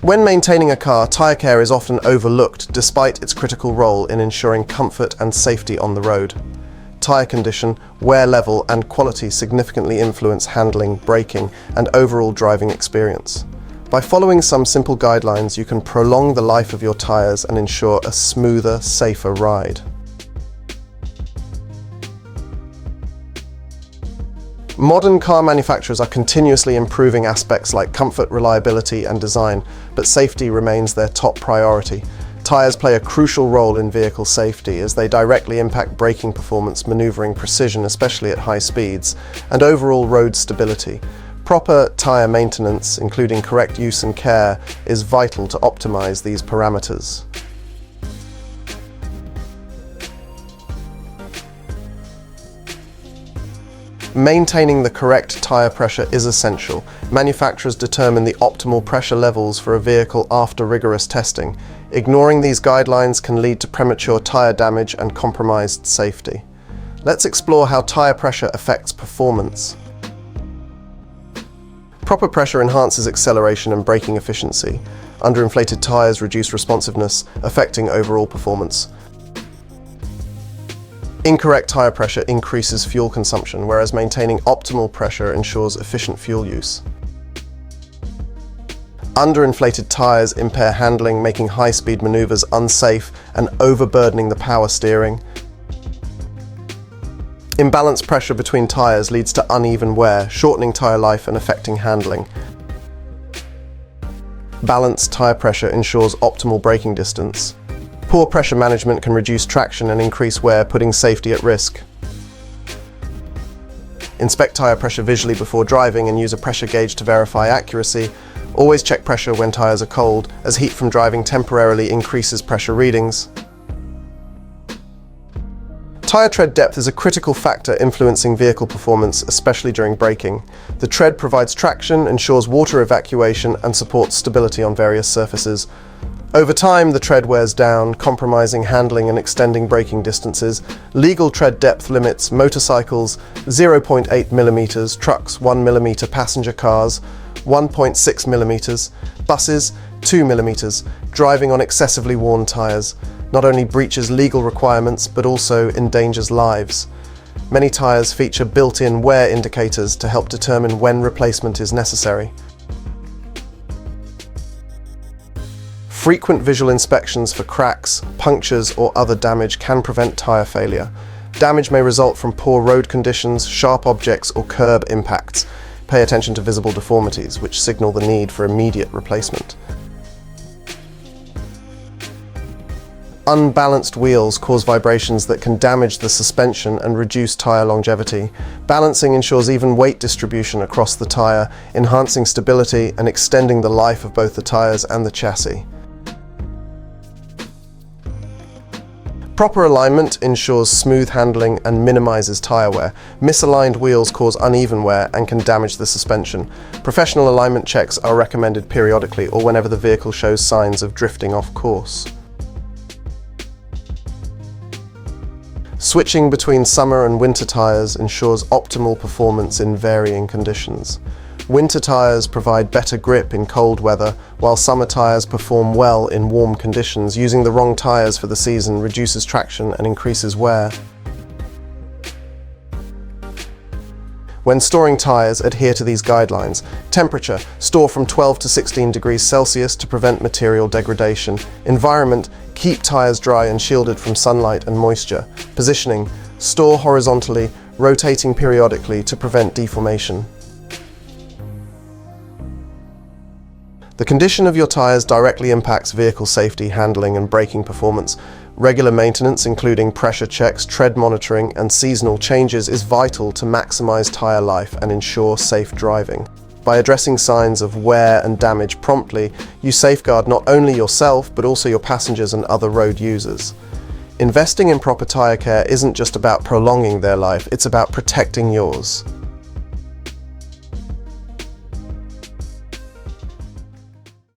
When maintaining a car, tyre care is often overlooked despite its critical role in ensuring comfort and safety on the road. Tyre condition, wear level and quality significantly influence handling, braking and overall driving experience. By following some simple guidelines, you can prolong the life of your tyres and ensure a smoother, safer ride. Modern car manufacturers are continuously improving aspects like comfort, reliability and design, but safety remains their top priority. Tyres play a crucial role in vehicle safety as they directly impact braking performance, maneuvering precision, especially at high speeds, and overall road stability. Proper tyre maintenance, including correct use and care, is vital to optimize these parameters. Maintaining the correct tyre pressure is essential. Manufacturers determine the optimal pressure levels for a vehicle after rigorous testing. Ignoring these guidelines can lead to premature tyre damage and compromised safety. Let's explore how tyre pressure affects performance. Proper pressure enhances acceleration and braking efficiency. Underinflated tyres reduce responsiveness, affecting overall performance. Incorrect tyre pressure increases fuel consumption, whereas maintaining optimal pressure ensures efficient fuel use. Underinflated tyres impair handling, making high-speed maneuvers unsafe and overburdening the power steering. Imbalanced pressure between tyres leads to uneven wear, shortening tyre life and affecting handling. Balanced tyre pressure ensures optimal braking distance. Poor pressure management can reduce traction and increase wear, putting safety at risk. Inspect tyre pressure visually before driving and use a pressure gauge to verify accuracy. Always check pressure when tyres are cold, as heat from driving temporarily increases pressure readings. Tyre tread depth is a critical factor influencing vehicle performance, especially during braking. The tread provides traction, ensures water evacuation, and supports stability on various surfaces. Over time, the tread wears down, compromising handling and extending braking distances. Legal tread depth limits: motorcycles 0.8 mm, trucks 1 mm, passenger cars 1.6 mm, buses 2 mm. Driving on excessively worn tyres not only breaches legal requirements but also endangers lives. Many tyres feature built-in wear indicators to help determine when replacement is necessary. Frequent visual inspections for cracks, punctures or other damage can prevent tyre failure. Damage may result from poor road conditions, sharp objects or curb impacts. Pay attention to visible deformities, which signal the need for immediate replacement. Unbalanced wheels cause vibrations that can damage the suspension and reduce tyre longevity. Balancing ensures even weight distribution across the tyre, enhancing stability and extending the life of both the tyres and the chassis. Proper alignment ensures smooth handling and minimizes tyre wear. Misaligned wheels cause uneven wear and can damage the suspension. Professional alignment checks are recommended periodically or whenever the vehicle shows signs of drifting off course. Switching between summer and winter tyres ensures optimal performance in varying conditions. Winter tyres provide better grip in cold weather, while summer tyres perform well in warm conditions. Using the wrong tyres for the season reduces traction and increases wear. When storing tyres, adhere to these guidelines. Temperature: store from 12 to 16 degrees Celsius to prevent material degradation. Environment: keep tyres dry and shielded from sunlight and moisture. Positioning: store horizontally, rotating periodically to prevent deformation. The condition of your tyres directly impacts vehicle safety, handling and braking performance. Regular maintenance, including pressure checks, tread monitoring and seasonal changes, is vital to maximize tyre life and ensure safe driving. By addressing signs of wear and damage promptly, you safeguard not only yourself but also your passengers and other road users. Investing in proper tyre care isn't just about prolonging their life, it's about protecting yours.